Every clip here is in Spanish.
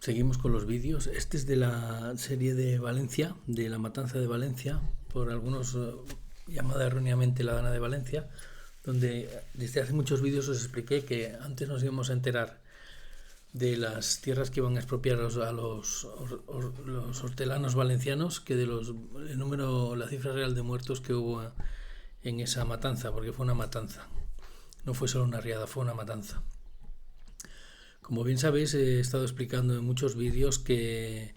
Seguimos con los vídeos. Este es de la serie de Valencia, de la matanza de Valencia, por algunos llamada erróneamente la Dana de Valencia, donde desde hace muchos vídeos os expliqué que antes nos íbamos a enterar de las tierras que iban a expropiar a los hortelanos valencianos que de el número, la cifra real de muertos que hubo en esa matanza, porque fue una matanza. No fue solo una riada, fue una matanza. Como bien sabéis, he estado explicando en muchos vídeos que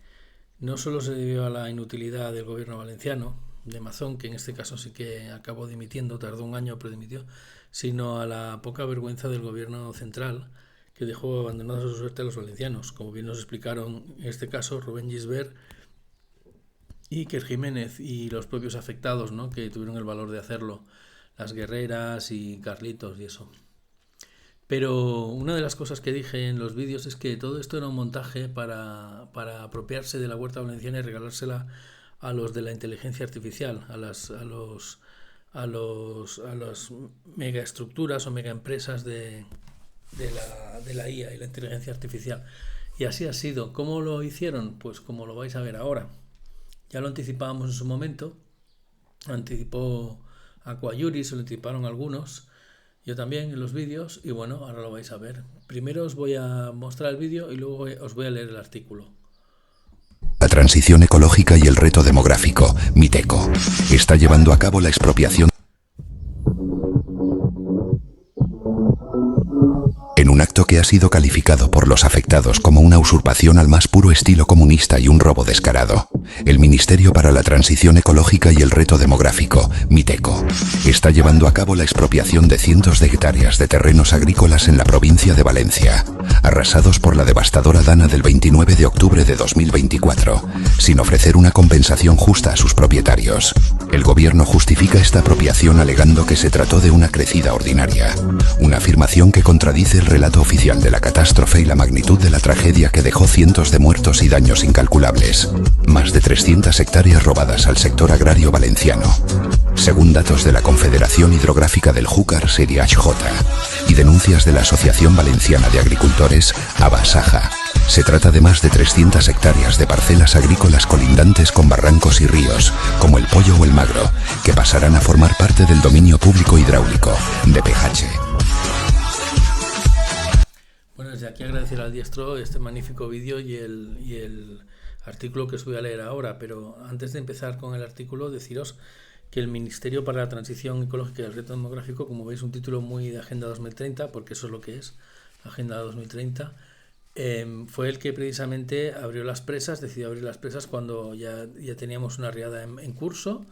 no solo se debió a la inutilidad del gobierno valenciano, de Mazón, que en este caso sí que acabó dimitiendo, tardó un año pero dimitió, sino a la poca vergüenza del gobierno central, que dejó abandonados a su suerte a los valencianos. Como bien nos explicaron en este caso Rubén Gisbert y Iker Jiménez y los propios afectados, ¿no?, que tuvieron el valor de hacerlo, las Guerreras y Carlitos y eso. Pero una de las cosas que dije en los vídeos es que todo esto era un montaje para apropiarse de la huerta valenciana y regalársela a los de la inteligencia artificial, a las megaestructuras o megaempresas de la IA y la inteligencia artificial. Y así ha sido. ¿Cómo lo hicieron? Pues como lo vais a ver ahora. Ya lo anticipábamos en su momento. Anticipó Aquayuri, se lo anticiparon algunos. Yo también en los vídeos, y bueno, ahora lo vais a ver. Primero os voy a mostrar el vídeo y luego os voy a leer el artículo. La transición ecológica y el reto demográfico, MITECO, está llevando a cabo la expropiación en un acto que ha sido calificado por los afectados como una usurpación al más puro estilo comunista y un robo descarado. El Ministerio para la Transición Ecológica y el Reto Demográfico, MITECO, está llevando a cabo la expropiación de cientos de hectáreas de terrenos agrícolas en la provincia de Valencia, arrasados por la devastadora Dana del 29 de octubre de 2024, sin ofrecer una compensación justa a sus propietarios. El gobierno justifica esta apropiación alegando que se trató de una crecida ordinaria, una afirmación que contradice el relato oficial de la catástrofe y la magnitud de la tragedia que dejó cientos de muertos y daños incalculables. Más de 300 hectáreas robadas al sector agrario valenciano, según datos de la Confederación Hidrográfica del Júcar, Serie HJ, y denuncias de la Asociación Valenciana de Agricultores, ABASAJA. Se trata de más de 300 hectáreas de parcelas agrícolas colindantes con barrancos y ríos, como el Pollo o el Magro, que pasarán a formar parte del dominio público hidráulico, DPH. Bueno, desde aquí agradecer al diestro este magnífico vídeo y el artículo que os voy a leer ahora, pero antes de empezar con el artículo, deciros que el Ministerio para la Transición Ecológica y el Reto Demográfico, como veis, un título muy de Agenda 2030, porque eso es lo que es, Agenda 2030, fue el que precisamente abrió las presas, decidió abrir las presas cuando ya teníamos una riada en curso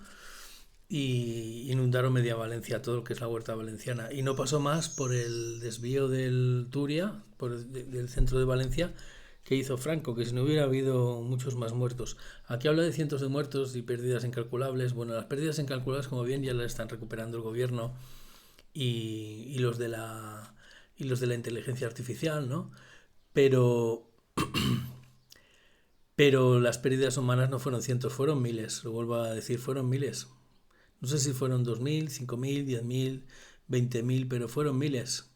y inundaron media Valencia, todo lo que es la huerta valenciana. Y no pasó más por el desvío del Turia, del centro de Valencia, que hizo Franco, que si no hubiera habido muchos más muertos. Aquí habla de cientos de muertos y pérdidas incalculables. Bueno, las pérdidas incalculables, como bien, ya las están recuperando el gobierno y los de la inteligencia artificial, ¿no? Pero las pérdidas humanas no fueron cientos, fueron miles. Lo vuelvo a decir, fueron miles. No sé si fueron 2.000, 5.000, 10.000, 20.000, pero fueron miles.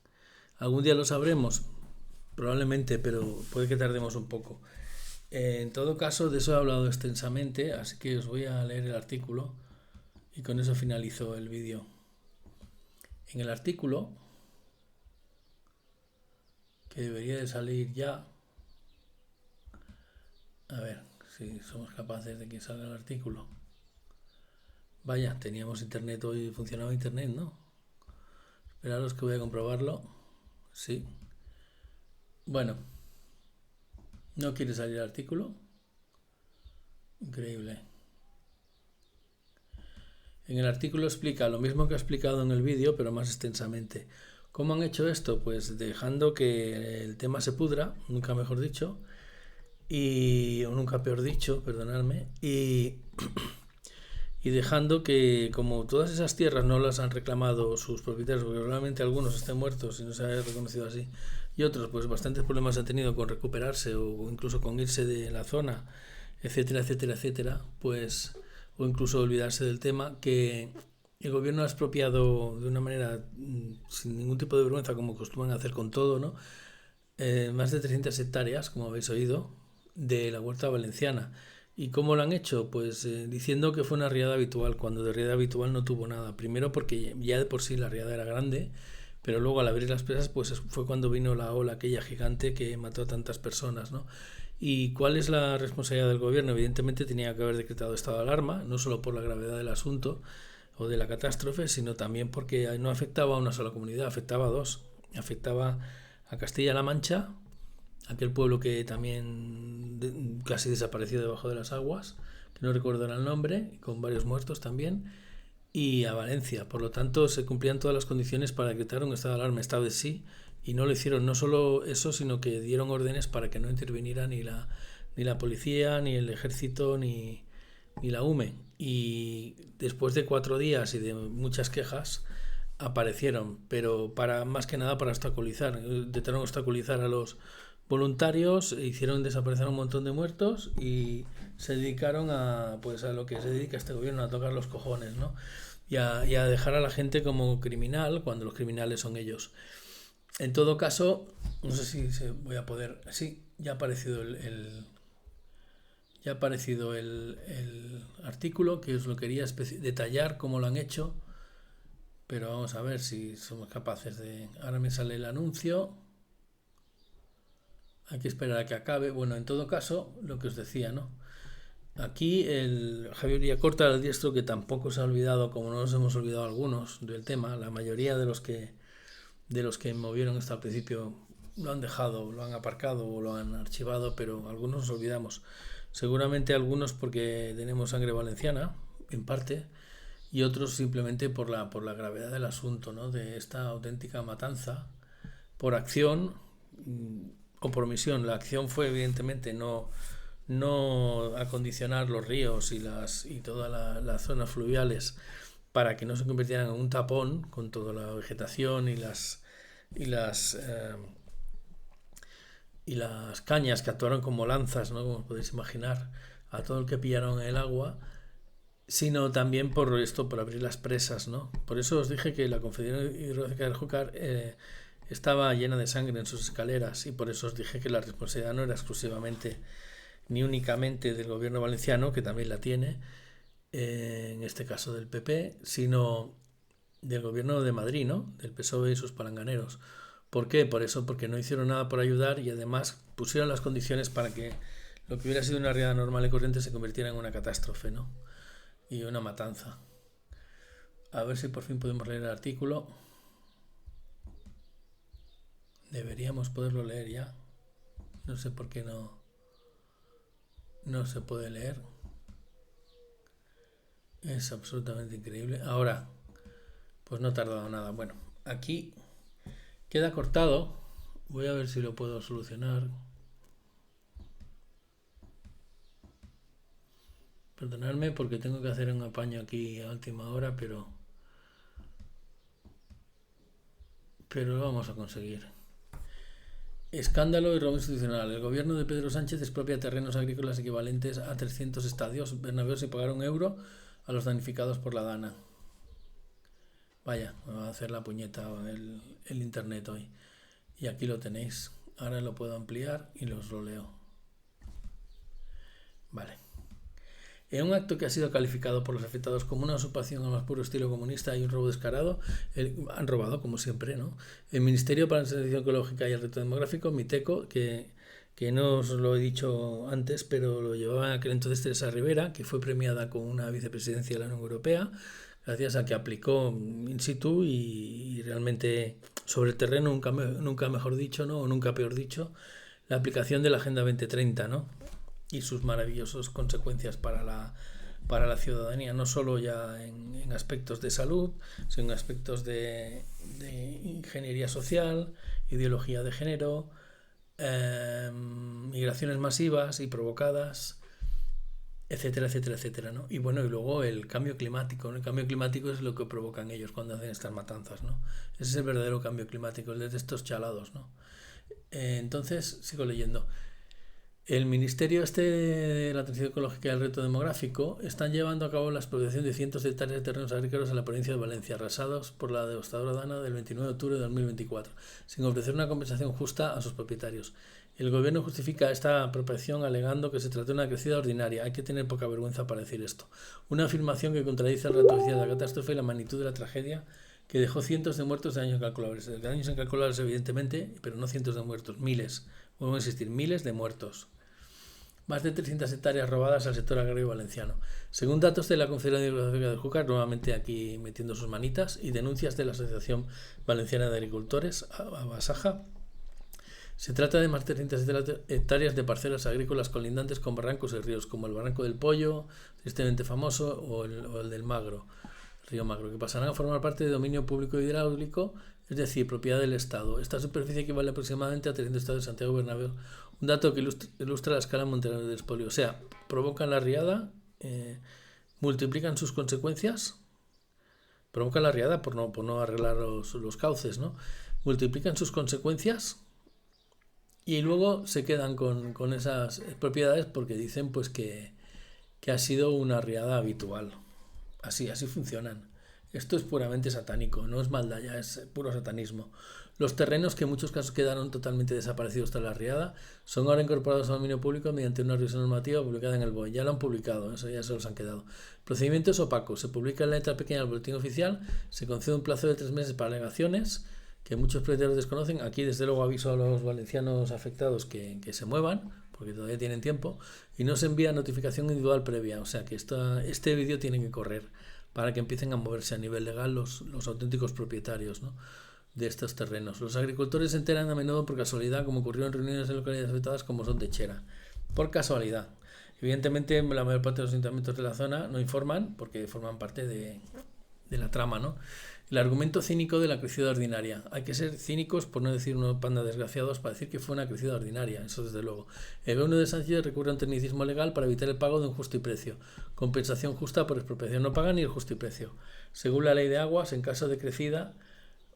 Algún día lo sabremos, probablemente, pero puede que tardemos un poco. En todo caso, de eso he hablado extensamente, así que os voy a leer el artículo y con eso finalizo el vídeo. En el artículo, que debería de salir ya, a ver si somos capaces de que salga el artículo. Vaya, teníamos internet hoy, funcionaba internet, ¿no? Esperaros que voy a comprobarlo. Sí. Bueno, ¿no quiere salir el artículo? Increíble. En el artículo explica lo mismo que ha explicado en el vídeo, pero más extensamente. ¿Cómo han hecho esto? Pues dejando que el tema se pudra, nunca mejor dicho, o nunca peor dicho, perdonadme, y dejando que, como todas esas tierras no las han reclamado sus propietarios, porque probablemente algunos estén muertos y no se haya reconocido así, y otros pues bastantes problemas han tenido con recuperarse o incluso con irse de la zona, etcétera, etcétera, etcétera, pues, o incluso olvidarse del tema, que el gobierno ha expropiado de una manera sin ningún tipo de vergüenza, como acostumbran a hacer con todo, ¿no? Más de 300 hectáreas, como habéis oído, de la Huerta Valenciana. ¿Y cómo lo han hecho? Pues diciendo que fue una riada habitual, cuando de riada habitual no tuvo nada. Primero porque ya de por sí la riada era grande, pero luego al abrir las presas pues fue cuando vino la ola aquella gigante que mató a tantas personas, ¿no? ¿Y cuál es la responsabilidad del gobierno? Evidentemente tenía que haber decretado estado de alarma, no solo por la gravedad del asunto o de la catástrofe, sino también porque no afectaba a una sola comunidad, afectaba a dos. Afectaba a Castilla-La Mancha, aquel pueblo que también casi desapareció debajo de las aguas, que no recuerdo el nombre, con varios muertos también, y a Valencia. Por lo tanto, se cumplían todas las condiciones para decretar un estado de alarma. Esta vez sí, y no lo hicieron. No solo eso, sino que dieron órdenes para que no interviniera ni la policía, ni el ejército, ni la UME. Y después de 4 días y de muchas quejas, aparecieron, pero más que nada para obstaculizar. Intentaron obstaculizar a los voluntarios, hicieron desaparecer un montón de muertos y se dedicaron a lo que se dedica este gobierno, a tocar los cojones, ¿no? Y a dejar a la gente como criminal cuando los criminales son ellos. En todo caso, no sé si voy a poder. Sí, ya ha aparecido el artículo, que os lo quería detallar cómo lo han hecho, pero vamos a ver si somos capaces de. Ahora me sale el anuncio. Hay que esperar a que acabe. Bueno, en todo caso, lo que os decía, ¿no? Aquí el Javier Villacorta, el diestro, que tampoco se ha olvidado, como no nos hemos olvidado algunos del tema, la mayoría de los que movieron esto al principio lo han dejado, lo han aparcado o lo han archivado, pero algunos nos olvidamos. Seguramente algunos porque tenemos sangre valenciana, en parte, y otros simplemente por la gravedad del asunto, ¿no? De esta auténtica matanza por acción o por omisión. La acción fue evidentemente no acondicionar los ríos y todas las zonas fluviales para que no se convirtieran en un tapón con toda la vegetación y las cañas que actuaron como lanzas, ¿no? Como podéis imaginar, a todo el que pillaron en el agua, sino también por abrir las presas, ¿no? Por eso os dije que la Confederación Hidrográfica del Júcar estaba llena de sangre en sus escaleras, y por eso os dije que la responsabilidad no era exclusivamente ni únicamente del gobierno valenciano, que también la tiene, en este caso del PP, sino del gobierno de Madrid, ¿no? Del PSOE y sus palanganeros. ¿Por qué? Por eso, porque no hicieron nada por ayudar y además pusieron las condiciones para que lo que hubiera sido una riada normal y corriente se convirtiera en una catástrofe, ¿no? Y una matanza. A ver si por fin podemos leer el artículo. Deberíamos poderlo leer ya. No sé por qué no se puede leer. Es absolutamente increíble. Ahora, pues no ha tardado nada. Bueno, aquí queda cortado. Voy a ver si lo puedo solucionar. Perdonadme porque tengo que hacer un apaño aquí a última hora, pero lo vamos a conseguir. Escándalo y robo institucional. El gobierno de Pedro Sánchez expropia terrenos agrícolas equivalentes a 300 estadios Bernabéu sin pagar €1 a los damnificados por la Dana. Vaya, me va a hacer la puñeta el internet hoy. Y aquí lo tenéis. Ahora lo puedo ampliar y los lo leo. Vale. En un acto que ha sido calificado por los afectados como una usurpación al más puro estilo comunista y un robo descarado, han robado, como siempre, ¿no? El Ministerio para la Transición Ecológica y el Reto Demográfico, MITECO, que no os lo he dicho antes, pero lo llevaba aquel entonces Teresa Rivera, que fue premiada con una vicepresidencia de la Unión Europea, gracias a que aplicó in situ y realmente sobre el terreno, nunca mejor dicho, ¿no? O nunca peor dicho, la aplicación de la Agenda 2030, ¿no? Y sus maravillosas consecuencias para la ciudadanía, no solo ya en aspectos de salud, sino en aspectos de ingeniería social, ideología de género, migraciones masivas y provocadas, etcétera, etcétera, etcétera, ¿no? Y bueno, y luego el cambio climático, ¿no? El cambio climático es lo que provocan ellos cuando hacen estas matanzas, ¿no? Ese es el verdadero cambio climático, el de estos chalados, ¿no? Entonces, sigo leyendo. El Ministerio de la Transición Ecológica y el Reto Demográfico están llevando a cabo la expropiación de cientos de hectáreas de terrenos agrícolas en la provincia de Valencia, arrasados por la devastadora Dana del 29 de octubre de 2024, sin ofrecer una compensación justa a sus propietarios. El gobierno justifica esta apropiación alegando que se trata de una crecida ordinaria. Hay que tener poca vergüenza para decir esto. Una afirmación que contradice la retroactividad de la catástrofe y la magnitud de la tragedia que dejó cientos de muertos de daños incalculables. De daños incalculables, evidentemente, pero no cientos de muertos, miles. Vuelvo a insistir, miles de muertos. Más de 300 hectáreas robadas al sector agrario valenciano. Según datos de la Confederación Hidrográfica del Júcar, nuevamente aquí metiendo sus manitas, y denuncias de la Asociación Valenciana de Agricultores, Abasaja, se trata de más de 300 hectáreas de parcelas agrícolas colindantes con barrancos y ríos, como el Barranco del Pollo, tristemente famoso, o el del Magro, el río Magro, que pasarán a formar parte de dominio público hidráulico, es decir, propiedad del Estado. Esta superficie equivale aproximadamente a 300 estados de Santiago Bernabéu, un dato que ilustra la escala mundial del expolio. O sea, provocan la riada, multiplican sus consecuencias, provocan la riada por no arreglar los cauces, ¿no? Multiplican sus consecuencias y luego se quedan con esas propiedades porque dicen pues que ha sido una riada habitual. Así funcionan. Esto es puramente satánico, no es maldad, ya es puro satanismo. Los terrenos, que en muchos casos quedaron totalmente desaparecidos tras la riada, son ahora incorporados al dominio público mediante una revisión normativa publicada en el BOE. Ya lo han publicado, eso ya se los han quedado. El procedimiento es opaco, se publica en la letra pequeña del boletín oficial, se concede un plazo de 3 meses para alegaciones, que muchos propietarios desconocen. Aquí desde luego aviso a los valencianos afectados que se muevan, porque todavía tienen tiempo, y no se envía notificación individual previa, o sea que este vídeo tiene que correr para que empiecen a moverse a nivel legal los auténticos propietarios, ¿no?, de estos terrenos. Los agricultores se enteran a menudo por casualidad, como ocurrió en reuniones en localidades afectadas como son de Chera. Por casualidad. Evidentemente la mayor parte de los ayuntamientos de la zona no informan porque forman parte de la trama, ¿no? El argumento cínico de la crecida ordinaria. Hay que ser cínicos, por no decir una panda de desgraciados, para decir que fue una crecida ordinaria, eso desde luego. El gobierno de Sánchez recurre a un tecnicismo legal para evitar el pago de un justo y precio. Compensación justa por expropiación. No pagan ni el justo y precio. Según la ley de aguas, en caso de crecida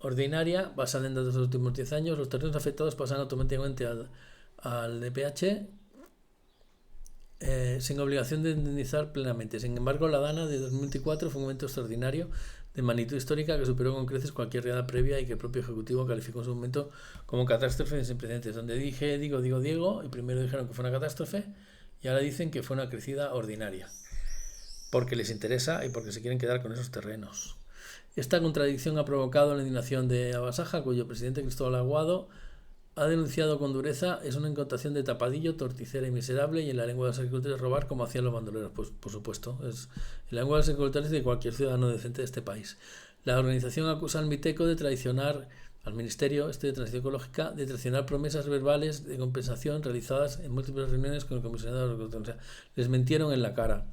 ordinaria, basada en datos de los últimos 10 años, los terrenos afectados pasan automáticamente al DPH sin obligación de indemnizar plenamente. Sin embargo, la Dana de 2024 fue un momento extraordinario de magnitud histórica que superó con creces cualquier riada previa y que el propio Ejecutivo calificó en su momento como catástrofe sin precedentes. Donde Diego, y primero dijeron que fue una catástrofe y ahora dicen que fue una crecida ordinaria, porque les interesa y porque se quieren quedar con esos terrenos. Esta contradicción ha provocado la indignación de Abasaja, cuyo presidente Cristóbal Aguado ha denunciado con dureza es una encontración de tapadillo, torticera y miserable, y en la lengua de los agricultores robar como hacían los bandoleros. Pues por supuesto, es en la lengua de los agricultores de cualquier ciudadano decente de este país. La organización acusa al Miteco de traicionar, al Ministerio de Transición Ecológica, de traicionar promesas verbales de compensación realizadas en múltiples reuniones con el comisionado de agricultura. O sea, les mentieron en la cara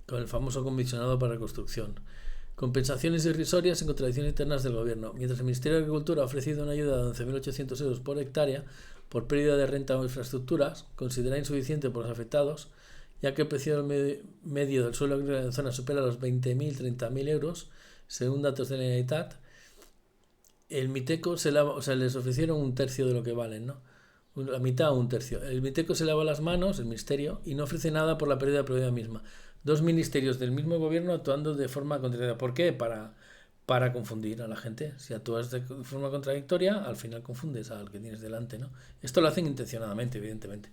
con el famoso comisionado para reconstrucción. Compensaciones irrisorias en contradicciones internas del gobierno. Mientras el Ministerio de Agricultura ha ofrecido una ayuda de 11.800 euros por hectárea por pérdida de renta o infraestructuras, considera insuficiente por los afectados, ya que el precio medio del suelo agrícola en la zona supera los 20.000, 30.000 euros, según datos de la Generalitat. El Miteco les ofrecieron un tercio de lo que valen, ¿no? La mitad o un tercio. El Miteco se lava las manos, el Ministerio, y no ofrece nada por la pérdida de propiedad misma. Dos ministerios del mismo gobierno actuando de forma contradictoria. ¿Por qué? Para confundir a la gente. Si actúas de forma contradictoria, al final confundes al que tienes delante, ¿no? Esto lo hacen intencionadamente, evidentemente.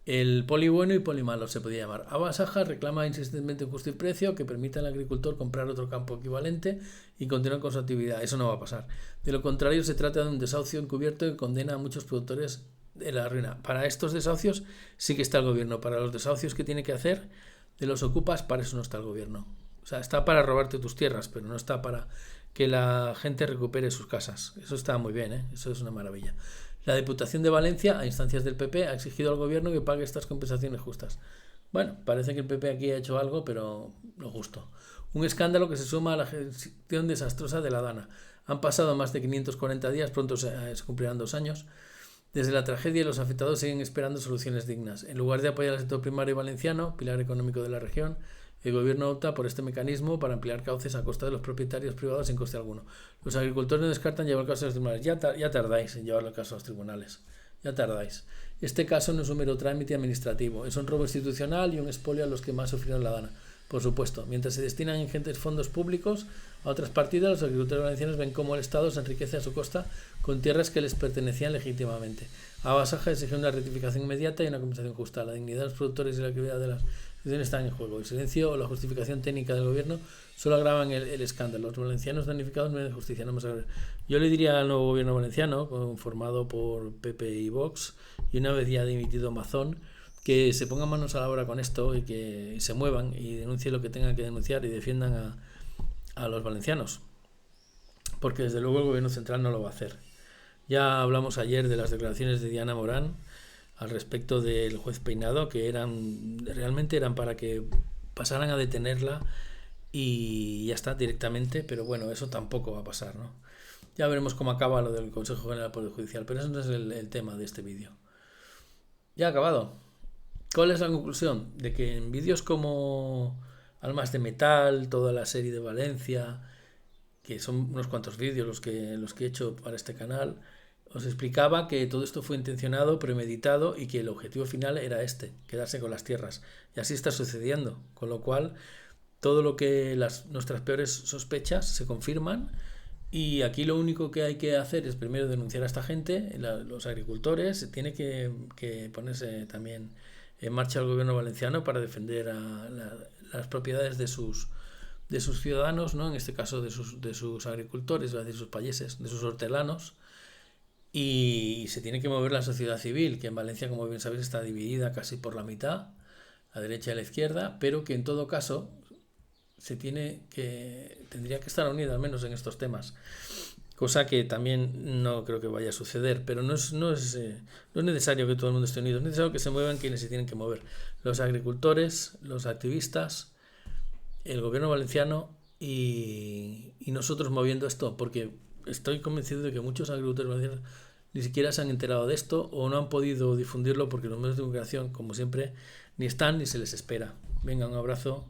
El poli bueno y poli malo se podía llamar. Abasaja reclama insistentemente un justo precio que permita al agricultor comprar otro campo equivalente y continuar con su actividad. Eso no va a pasar. De lo contrario, se trata de un desahucio encubierto que condena a muchos productores de la ruina. Para estos desahucios sí que está el gobierno. Para los desahucios que tiene que hacer de los ocupas, para eso no está el gobierno. O sea, está para robarte tus tierras, pero no está para que la gente recupere sus casas. Eso está muy bien, ¿eh? Eso es una maravilla. La Diputación de Valencia, a instancias del PP, ha exigido al gobierno que pague estas compensaciones justas. Bueno, parece que el PP aquí ha hecho algo, pero lo justo. Un escándalo que se suma a la gestión desastrosa de la Dana. Han pasado más de 540 días, pronto se cumplirán 2 años. Desde la tragedia, los afectados siguen esperando soluciones dignas. En lugar de apoyar al sector primario valenciano, pilar económico de la región, el gobierno opta por este mecanismo para ampliar cauces a costa de los propietarios privados sin coste alguno. Los agricultores no descartan llevar el caso a los tribunales. Ya tardáis en llevar el caso a los tribunales. Ya tardáis. Este caso no es un mero trámite administrativo. Es un robo institucional y un expolio a los que más sufrieron la Dana. por supuesto. Mientras se destinan ingentes fondos públicos a otras partidas, los agricultores valencianos ven cómo el Estado se enriquece a su costa con tierras que les pertenecían legítimamente. Abasaja exige una rectificación inmediata y una compensación justa. La dignidad de los productores y la actividad de las instituciones están en juego. El silencio o la justificación técnica del gobierno solo agravan el escándalo. Los valencianos damnificados no hay justicia. No más a ver. Yo le diría al nuevo gobierno valenciano, conformado por PP y Vox, y una vez ya dimitido Mazón, que se pongan manos a la obra con esto y que se muevan y denuncien lo que tengan que denunciar y defiendan a los valencianos, porque desde luego el gobierno central no lo va a hacer. Ya hablamos ayer de las declaraciones de Diana Morán al respecto del juez Peinado, que realmente eran para que pasaran a detenerla y ya está directamente, pero bueno, eso tampoco va a pasar, ¿no? Ya veremos cómo acaba lo del Consejo General del Poder Judicial, pero eso no es el tema de este vídeo. Ya ha acabado. ¿Cuál es la conclusión? De que en vídeos como Almas de Metal, toda la serie de Valencia, que son unos cuantos vídeos los que he hecho para este canal, os explicaba que todo esto fue intencionado, premeditado y que el objetivo final era quedarse con las tierras. Y así está sucediendo, con lo cual todo lo que nuestras peores sospechas se confirman. Y aquí lo único que hay que hacer es primero denunciar a esta gente, los agricultores, tiene que ponerse también en marcha el gobierno valenciano para defender las propiedades de sus ciudadanos, ¿no? En este caso de sus agricultores, de sus payeses, de sus hortelanos, y se tiene que mover la sociedad civil, que en Valencia, como bien sabéis, está dividida casi por la mitad, la derecha y la izquierda, pero que en todo caso tendría que estar unida al menos en estos temas, cosa que también no creo que vaya a suceder, pero no es necesario que todo el mundo esté unido, es necesario que se muevan quienes se tienen que mover: los agricultores, los activistas, el gobierno valenciano y nosotros moviendo esto, porque estoy convencido de que muchos agricultores valencianos ni siquiera se han enterado de esto o no han podido difundirlo porque los medios de comunicación, como siempre, ni están ni se les espera. Venga, un abrazo.